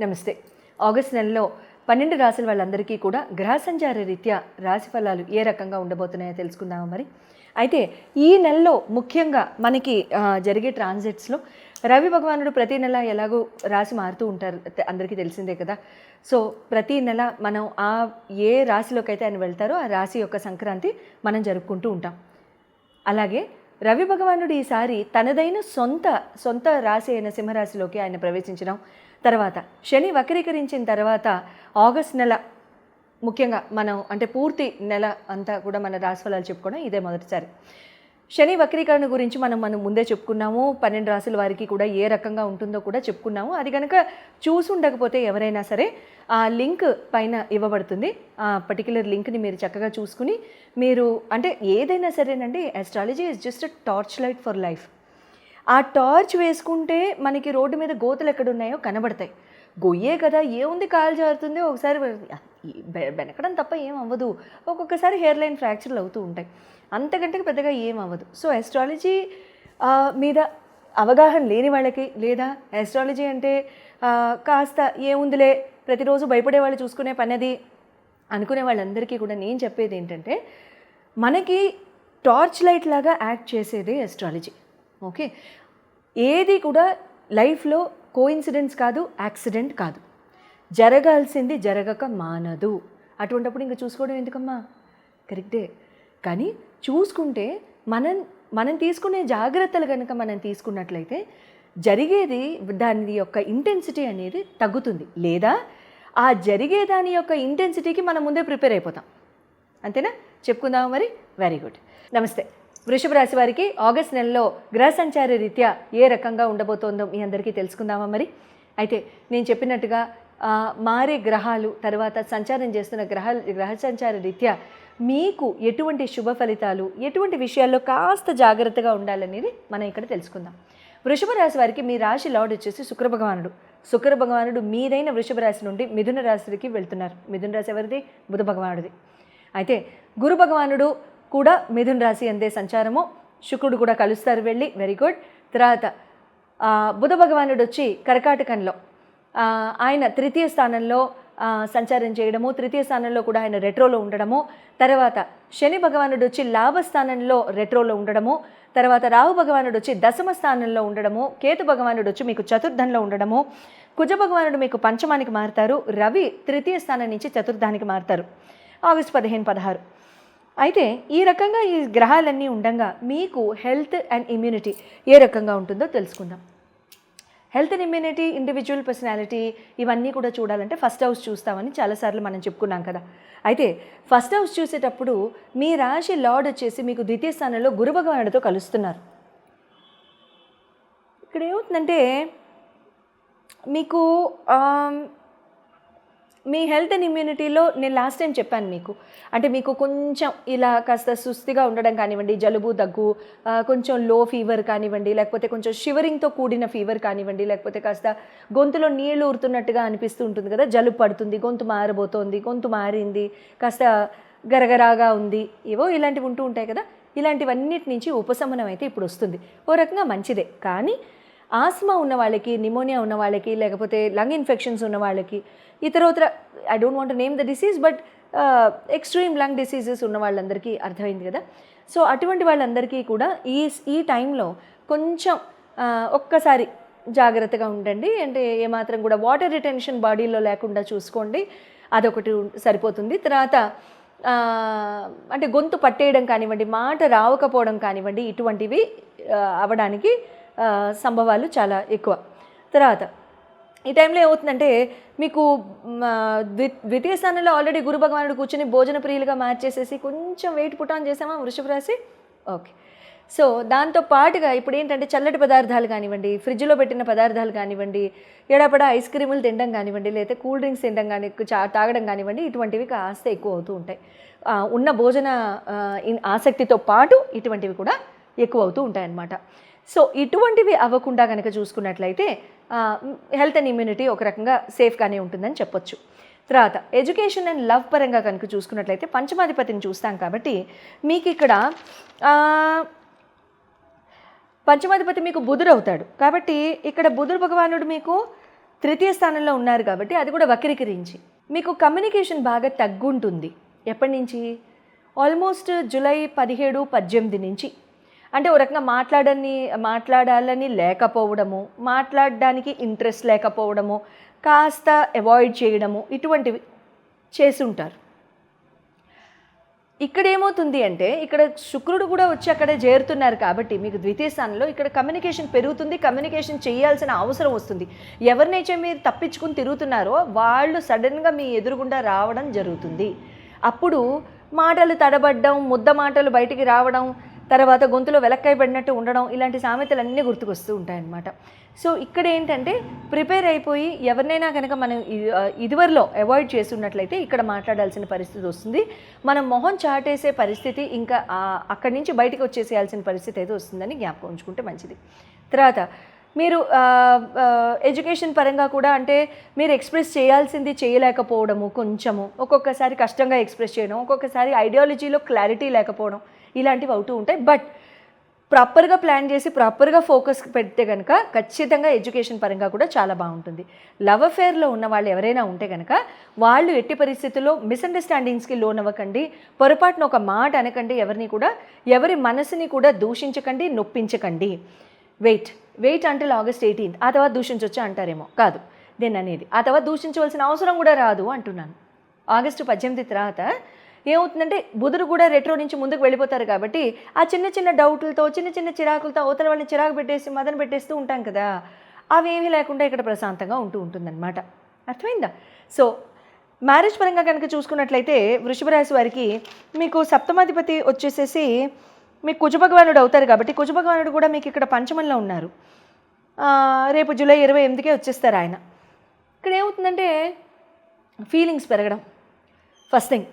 నమస్తే. ఆగస్ట్ నెలలో 12 రాశుల వాళ్ళందరికీ కూడా గ్రహ సంచార రీత్యా రాశి ఫలాలు ఏ రకంగా ఉండబోతున్నాయో తెలుసుకుందామా మరి. అయితే ఈ నెలలో ముఖ్యంగా మనకి జరిగే ట్రాన్సిట్స్లో రవి భగవానుడు ప్రతి నెల ఎలాగో రాశి మారుతూ ఉంటారు, అందరికీ తెలిసిందే కదా. సో ప్రతి నెల మనం ఏ రాశిలోకి అయితే ఆయన వెళ్తారో ఆ రాశి యొక్క సంక్రాంతి మనం జరుపుకుంటూ ఉంటాం. అలాగే రవి భగవానుడు ఈసారి తనదైన సొంత రాశి అయిన సింహరాశిలోకి ఆయన ప్రవేశించడం, తర్వాత శని వక్రీకరించిన తర్వాత ఆగస్ట్ నెల ముఖ్యంగా మనం అంటే పూర్తి నెల అంతా కూడా మన రాశి ఫలాలు చెప్పుకోవడం ఇదే మొదటిసారి. శని వక్రీకరణ గురించి మనం ముందే చెప్పుకున్నాము. 12 రాశుల వారికి కూడా ఏ రకంగా ఉంటుందో కూడా చెప్పుకున్నాము. అది కనుక చూసి ఉండకపోతే ఎవరైనా సరే ఆ లింక్ పైన ఇవ్వబడుతుంది. ఆ పర్టికులర్ లింక్ని మీరు చక్కగా చూసుకుని మీరు అంటే ఏదైనా సరేనండి, astrology is just a torch light for life. ఆ టార్చ్ వేసుకుంటే మనకి రోడ్డు మీద గోతులు ఎక్కడున్నాయో కనబడతాయి. గొయ్యే కదా, ఏముంది, కాలు జారుతుంది, ఒకసారి వెనకడం తప్ప ఏం అవ్వదు, ఒక్కొక్కసారి హెయిర్ లైన్ ఫ్రాక్చర్లు అవుతూ ఉంటాయి, అంతకంటే పెద్దగా ఏం అవ్వదు. సో ఆస్ట్రాలజీ మీద అవగాహన లేని వాళ్ళకి, లేదా ఆస్ట్రాలజీ అంటే కాస్త ఏముందిలే ప్రతిరోజు భయపడే వాళ్ళు చూసుకునే పనేది అనుకునే వాళ్ళందరికీ కూడా నేను చెప్పేది ఏంటంటే, మనకి టార్చ్ లైట్ లాగా యాక్ట్ చేసేదే ఆస్ట్రాలజీ. ఓకే, ఏది కూడా లైఫ్లో కోఇన్సిడెన్స్ కాదు, యాక్సిడెంట్ కాదు, జరగాల్సింది జరగక మానదు. అటువంటిప్పుడు ఇంకా చూసుకోవడం ఎందుకమ్మా, కరెక్టే. కానీ చూసుకుంటే మనం తీసుకునే జాగ్రత్తలు కనుక మనం తీసుకున్నట్లయితే జరిగేది దాని యొక్క ఇంటెన్సిటీ అనేది తగ్గుతుంది, లేదా ఆ జరిగే దాని యొక్క ఇంటెన్సిటీకి మనం ముందే ప్రిపేర్ అయిపోతాం. అంతేనా? చెప్పుకుందాం మరి. Very good. నమస్తే. వృషభ రాశి వారికి ఆగస్ట్ నెలలో గ్రహ సంచార రీత్యా ఏ రకంగా ఉండబోతోందో మీ అందరికీ తెలుసుకుందామా మరి. అయితే నేను చెప్పినట్టుగా మారే గ్రహాలు తర్వాత సంచారం చేస్తున్న గ్రహ సంచార రీత్యా మీకు ఎటువంటి శుభ ఫలితాలు, ఎటువంటి విషయాల్లో కాస్త జాగ్రత్తగా ఉండాలనేది మనం ఇక్కడ తెలుసుకుందాం. వృషభ రాశి వారికి మీ రాశి లార్డ్ వచ్చేసి శుక్ర భగవానుడు మీదైన వృషభ రాశి నుండి మిథున రాశికి వెళ్తున్నారు. మిథున రాశి ఎవరిది? బుధ భగవానుడిది. అయితే గురు భగవానుడు కూడా మిథున రాశి అందే సంచారము, శుక్రుడు కూడా కలుస్తారు వెళ్ళి. Very good. తర్వాత బుధ భగవానుడు వచ్చి కర్కాటకంలో ఆయన తృతీయ స్థానంలో సంచారం చేయడము, తృతీయ స్థానంలో కూడా ఆయన రెట్రోలో ఉండడము, తర్వాత శని భగవానుడు వచ్చి లాభస్థానంలో రెట్రోలో ఉండడము, తర్వాత రాహు భగవానుడు వచ్చి దశమ స్థానంలో ఉండడము, కేతు భగవానుడు వచ్చి మీకు చతుర్థంలో ఉండడము, కుజ భగవానుడు మీకు పంచమానికి మారుతారు, రవి తృతీయ స్థానం నుంచి చతుర్థానికి మారుతారు ఆగస్టు 15-16. అయితే ఈ రకంగా ఈ గ్రహాలన్నీ ఉండగా మీకు హెల్త్ అండ్ ఇమ్యూనిటీ ఏ రకంగా ఉంటుందో తెలుసుకుందాం. Health and immunity, individual personality ఇవన్నీ కూడా చూడాలంటే ఫస్ట్ హౌస్ చూస్తామని చాలాసార్లు మనం చెప్పుకున్నాం కదా. అయితే ఫస్ట్ హౌస్ చూసేటప్పుడు మీ రాశి లార్డ్ వచ్చేసి మీకు ద్వితీయ స్థానంలో గురు భగవానుడితో కలుస్తున్నారు. ఇక్కడ ఏమవుతుందంటే మీకు మీ హెల్త్ అండ్ ఇమ్యూనిటీలో నేను లాస్ట్ టైం చెప్పాను మీకు, అంటే మీకు కొంచెం ఇలా కాస్త సుస్థిగా ఉండడం కానివ్వండి, జలుబు దగ్గు, కొంచెం లో ఫీవర్ కానివ్వండి, లేకపోతే కొంచెం షివరింగ్తో కూడిన ఫీవర్ కానివ్వండి, లేకపోతే కాస్త గొంతులో నీళ్లు ఊరుతున్నట్టుగా అనిపిస్తూ ఉంటుంది కదా, జలుబు పడుతుంది, గొంతు మారబోతోంది, గొంతు మారింది, కాస్త గరగరాగా ఉంది, ఏవో ఇలాంటివి ఉంటూ ఉంటాయి కదా. ఇలాంటివన్నిటి నుంచి ఉపశమనం అయితే ఇప్పుడు వస్తుంది. ఓ రకంగా మంచిదే. కానీ ఆస్మా ఉన్న వాళ్ళకి, నిమోనియా ఉన్న వాళ్ళకి, లేకపోతే లంగ్ ఇన్ఫెక్షన్స్ ఉన్న వాళ్ళకి, ఇతరోతర I don't want to name the disease but extreme lung diseases ఉన్న వాళ్ళందరికీ అర్థమైంది కదా. సో అటువంటి వాళ్ళందరికీ కూడా ఈ టైంలో కొంచెం ఒక్కసారి జాగ్రత్తగా ఉండండి. అంటే ఏమాత్రం కూడా వాటర్ రిటెన్షన్ బాడీలో లేకుండా చూసుకోండి, అదొకటి సరిపోతుంది. తర్వాత అంటే గొంతు పట్టేయడం కానివ్వండి, మాట రావకపోవడం కానివ్వండి, ఇటువంటివి అవ్వడానికి సంభవాలు చాలా ఎక్కువ. తర్వాత ఈ టైంలో ఏమవుతుందంటే మీకు ద్వితీయ స్థానంలో ఆల్రెడీ గురు భగవానుడు కూర్చొని భోజన ప్రియులుగా మార్చేసేసి కొంచెం వెయిట్ పుట్ ఆన్ చేసామా వృషభ రాశి. ఓకే. సో దాంతో పాటుగా ఇప్పుడు ఏంటంటే చల్లటి పదార్థాలు కానివ్వండి, ఫ్రిడ్జ్లో పెట్టిన పదార్థాలు కానివ్వండి, ఎడపడా ఐస్ క్రీములు తినడం కానివ్వండి, లేదా కూల్ డ్రింక్స్ తినడం కానీ తాగడం కానివ్వండి, ఇటువంటివి కాస్త ఎక్కువ అవుతూ ఉంటాయి. ఉన్న భోజన ఆసక్తితో పాటు ఇటువంటివి కూడా ఎక్కువ అవుతూ ఉంటాయన్నమాట. సో ఇటువంటివి అవ్వకుండా కనుక చూసుకున్నట్లయితే హెల్త్ అండ్ ఇమ్యూనిటీ ఒక రకంగా సేఫ్గానే ఉంటుందని చెప్పొచ్చు. తర్వాత ఎడ్యుకేషన్ అండ్ లవ్ పరంగా కనుక చూసుకున్నట్లయితే పంచమాధిపతిని చూస్తాం కాబట్టి మీకు ఇక్కడ పంచమాధిపతి మీకు బుధుడు అవుతాడు. కాబట్టి ఇక్కడ బుధుడు భగవానుడు మీకు తృతీయ స్థానంలో ఉన్నారు కాబట్టి అది కూడా వక్రీకరించి మీకు కమ్యూనికేషన్ బాగా తగ్గుంటుంది. ఎప్పటి నుంచి? ఆల్మోస్ట్ జూలై 17, 18 నుంచి. అంటే ఓ రకంగా మాట్లాడాలని లేకపోవడము, మాట్లాడడానికి ఇంట్రెస్ట్ లేకపోవడము, కాస్త అవాయిడ్ చేయడము, ఇటువంటివి చేసి ఉంటారు. ఇక్కడ ఏమవుతుంది అంటే ఇక్కడ శుక్రుడు కూడా వచ్చి అక్కడ చేరుతున్నారు కాబట్టి మీకు ద్వితీయ స్థానంలో ఇక్కడ కమ్యూనికేషన్ పెరుగుతుంది, కమ్యూనికేషన్ చేయాల్సిన అవసరం వస్తుంది. ఎవరినైతే మీరు తప్పించుకుని తిరుగుతున్నారో వాళ్ళు సడన్గా మీ ఎదురుగుండా రావడం జరుగుతుంది. అప్పుడు మాటలు తడబడ్డం, ముద్ద మాటలు బయటికి రావడం, తర్వాత గొంతులో వెలక్కాయ పడినట్టు ఉండడం, ఇలాంటి సామెతలన్నీ గుర్తుకొస్తూ ఉంటాయన్నమాట. సో ఇక్కడ ఏంటంటే ప్రిపేర్ అయిపోయి ఎవరినైనా కనుక మనం ఇదివరలో అవాయిడ్ చేస్తున్నట్లయితే ఇక్కడ మాట్లాడాల్సిన పరిస్థితి వస్తుంది. మనం మొహం చాటేసే పరిస్థితి ఇంకా అక్కడి నుంచి బయటకు వచ్చేసేయాల్సిన పరిస్థితి అయితే వస్తుందని జ్ఞాపకం ఉంచుకుంటే మంచిది. తర్వాత మీరు ఎడ్యుకేషన్ పరంగా కూడా అంటే మీరు ఎక్స్ప్రెస్ చేయాల్సింది చేయలేకపోవడము, కొంచెము ఒక్కొక్కసారి కష్టంగా ఎక్స్ప్రెస్ చేయడం, ఒక్కొక్కసారి ఐడియాలజీలో క్లారిటీ లేకపోవడం, ఇలాంటివి అవుతూ ఉంటాయి. బట్ ప్రాపర్గా ప్లాన్ చేసి ప్రాపర్గా ఫోకస్ పెడితే కనుక ఖచ్చితంగా ఎడ్యుకేషన్ పరంగా కూడా చాలా బాగుంటుంది. లవ్ అఫేర్లో ఉన్న వాళ్ళు ఎవరైనా ఉంటే కనుక వాళ్ళు ఎట్టి పరిస్థితుల్లో మిస్అండర్స్టాండింగ్స్కి లోన్ అవ్వకండి, పొరపాటున ఒక మాట అనకండి, ఎవరిని కూడా ఎవరి మనసుని కూడా దూషించకండి, నొప్పించకండి. Wait until August 18. ఆ తర్వాత దూషించవచ్చు అంటారేమో, కాదు నేను అనేది. ఆ తర్వాత దూషించవలసిన అవసరం కూడా రాదు అంటున్నాను. August 18 తర్వాత ఏమవుతుందంటే బుధుడు కూడా రెట్రో నుంచి ముందుకు వెళ్ళిపోతారు కాబట్టి ఆ చిన్న చిన్న డౌట్లతో, చిన్న చిన్న చిరాకులతో అవతల వాళ్ళని చిరాకు పెట్టేసి మదన పెట్టేస్తూ ఉంటాం కదా, అవేమీ లేకుండా ఇక్కడ ప్రశాంతంగా ఉంటుందన్నమాట. అర్థమైందా? సో మ్యారేజ్ పరంగా కనుక చూసుకున్నట్లయితే వృషభ రాశి వారికి మీకు సప్తమాధిపతి వచ్చేసేసి మీకు కుజభగవానుడు అవుతారు కాబట్టి కుజభగవానుడు కూడా మీకు ఇక్కడ పంచమంలో ఉన్నారు. రేపు జూలై 28కే వచ్చేస్తారు ఆయన. ఇక్కడ ఏమవుతుందంటే ఫీలింగ్స్ పెరగడం, ఫస్ట్ థింగ్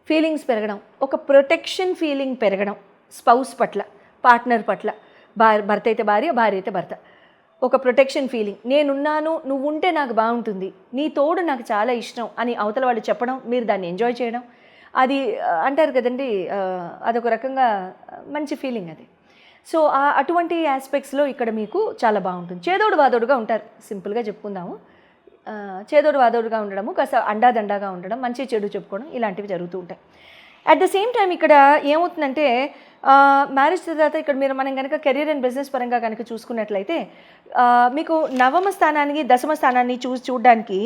ఫీలింగ్స్ పెరగడం, ఒక ప్రొటెక్షన్ ఫీలింగ్ పెరగడం స్పౌస్ పట్ల, పార్ట్నర్ పట్ల, భర్త అయితే భార్య, భార్య అయితే భర్త, ఒక ప్రొటెక్షన్ ఫీలింగ్. నేనున్నాను, నువ్వు ఉంటే నాకు బాగుంటుంది, నీ తోడు నాకు చాలా ఇష్టం అని అవతల వాళ్ళు చెప్పడం, మీరు దాన్ని ఎంజాయ్ చేయడం, అది అంటారు కదండి, అదొక రకంగా మంచి ఫీలింగ్ అది. సో అటువంటి ఆస్పెక్ట్స్లో ఇక్కడ మీకు చాలా బాగుంటుంది. చేదోడు వాదోడుగా ఉంటారు, సింపుల్గా చెప్పుకుందాము. చేదోడు వాదోడుగా ఉండడము, కాస్త అండాదండాగా ఉండడం, మంచి చెడు చెప్పుకోవడం, ఇలాంటివి జరుగుతూ ఉంటాయి. అట్ ద సేమ్ టైం ఇక్కడ ఏమవుతుందంటే మ్యారేజ్ తర్వాత ఇక్కడ మనం కనుక కెరీర్ అండ్ బిజినెస్ పరంగా కనుక చూసుకున్నట్లయితే మీకు నవమ స్థానానికి దశమ స్థానాన్ని చూడడానికి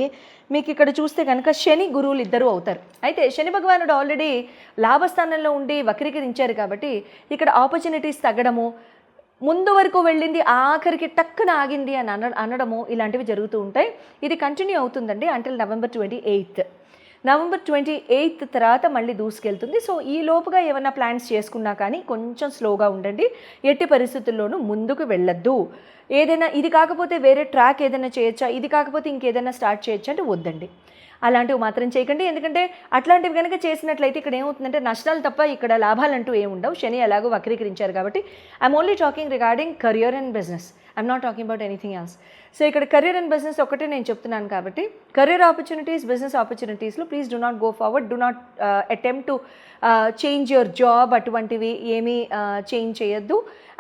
మీకు ఇక్కడ చూస్తే కనుక శని గురువులు ఇద్దరు అవుతారు. అయితే శని భగవానుడు ఆల్రెడీ లాభస్థానంలో ఉండి వక్రీకరించారు కాబట్టి ఇక్కడ ఆపర్చునిటీస్ తగ్గడము, ముందు వరకు వెళ్ళింది ఆఖరికి టక్కున ఆగింది అని అనడము, ఇలాంటివి జరుగుతూ ఉంటాయి. ఇది కంటిన్యూ అవుతుందండి అంటిల్ November 28. November 28 తర్వాత మళ్ళీ దూసుకెళ్తుంది. సో ఈ లోపుగా ఏమైనా ప్లాన్స్ చేసుకున్నా కానీ కొంచెం స్లోగా ఉండండి, ఎట్టి పరిస్థితుల్లోనూ ముందుకు వెళ్ళొద్దు. ఏదైనా ఇది కాకపోతే వేరే ట్రాక్ ఏదైనా చేయొచ్చా, ఇది కాకపోతే ఇంకేదైనా స్టార్ట్ చేయొచ్చా అంటే వద్దండి, అలాంటివి మాత్రం చేయకండి. ఎందుకంటే అట్లాంటివి కనుక చేసినట్లయితే ఇక్కడ ఏమవుతుందంటే నష్టాలు తప్ప ఇక్కడ లాభాలంటూ ఏముండవు. శని ఎలాగో వక్రీకరించారు కాబట్టి I'm only talking regarding career and business, I'm not talking about anything else. So ఇక్కడ కెరియర్ అండ్ బిజినెస్ ఒకటే నేను చెప్తున్నాను కాబట్టి కెరియర్ ఆపర్చునిటీస్, బిజినెస్ ఆపర్చునిటీస్లో please do not go forward, do not attempt to change your job, అటువంటివి ఏమీ change చేయొద్దు.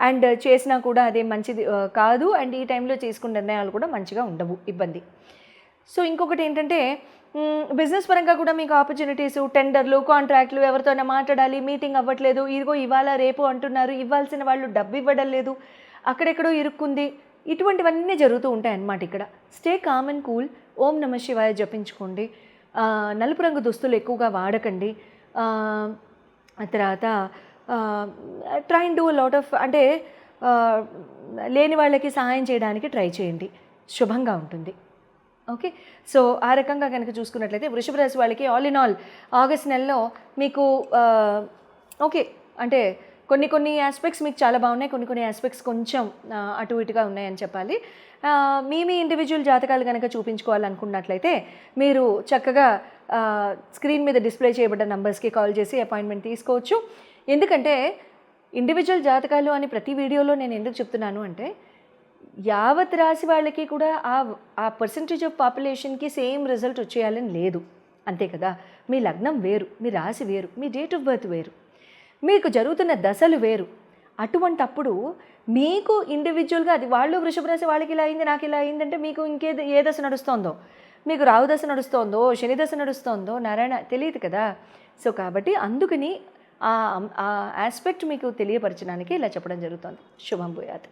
And చేసినా కూడా అదే మంచిది కాదు. అండ్ ఈ టైంలో చేసుకున్న నిర్ణయాలు కూడా మంచిగా ఉండవు, ఇబ్బంది. సో ఇంకొకటి ఏంటంటే బిజినెస్ పరంగా కూడా మీకు ఆపర్చునిటీస్, టెండర్లు, కాంట్రాక్ట్లు, ఎవరితోనే మాట్లాడాలి, మీటింగ్ అవ్వట్లేదు, ఇదిగో ఇవాళ రేపు అంటున్నారు, ఇవ్వాల్సిన వాళ్ళు డబ్బు ఇవ్వడం లేదు, అక్కడెక్కడో ఇరుక్కుంది, ఇటువంటివన్నీ జరుగుతూ ఉంటాయి అన్నమాట. ఇక్కడ స్టే కామ్ అండ్ కూల్, ఓం నమ శివాయ జపించుకోండి, నలుపు రంగు దుస్తులు ఎక్కువగా వాడకండి. తర్వాత try and do lot of అంటే లేని వాళ్ళకి సహాయం చేయడానికి ట్రై చేయండి, శుభంగా ఉంటుంది. ఓకే, సో ఆ రకంగా కనుక చూసుకున్నట్లయితే వృషభ రాశి వాళ్ళకి ఆల్ ఇన్ ఆల్ ఆగస్ట్ నెలలో మీకు ఓకే అంటే కొన్ని ఆస్పెక్ట్స్ మీకు చాలా బాగున్నాయి, కొన్ని ఆస్పెక్ట్స్ కొంచెం అటు ఇటుగా ఉన్నాయని చెప్పాలి. మీ ఇండివిజువల్ జాతకాలు కనుక చూపించుకోవాలనుకున్నట్లయితే మీరు చక్కగా స్క్రీన్ మీద డిస్ప్లే చేయబడ్డ నంబర్స్కి కాల్ చేసి అపాయింట్మెంట్ తీసుకోవచ్చు. ఎందుకంటే ఇండివిజువల్ జాతకాలు అని ప్రతి వీడియోలో నేను ఎందుకు చెప్తున్నాను అంటే యావత్ రాశి వాళ్ళకి కూడా ఆ పర్సంటేజ్ ఆఫ్ పాపులేషన్కి సేమ్ రిజల్ట్ వచ్చేయాలని లేదు, అంతే కదా. మీ లగ్నం వేరు, మీ రాశి వేరు, మీ డేట్ ఆఫ్ బర్త్ వేరు, మీకు జరుగుతున్న దశలు వేరు, అటువంటప్పుడు మీకు ఇండివిజువల్గా అది వాళ్ళు వృషభ రాశి వాళ్ళకి ఇలా అయింది నాకు ఇలా అయిందంటే మీకు ఏ దశ నడుస్తోందో, మీకు రాహు దశ నడుస్తోందో, శని దశ నడుస్తోందో, నారాయణ తెలియదు కదా. సో కాబట్టి అందుకని ఆ ఆస్పెక్ట్ మీకు తెలియపరచడానికి ఇలా చెప్పడం జరుగుతుంది. శుభం భూయాత్.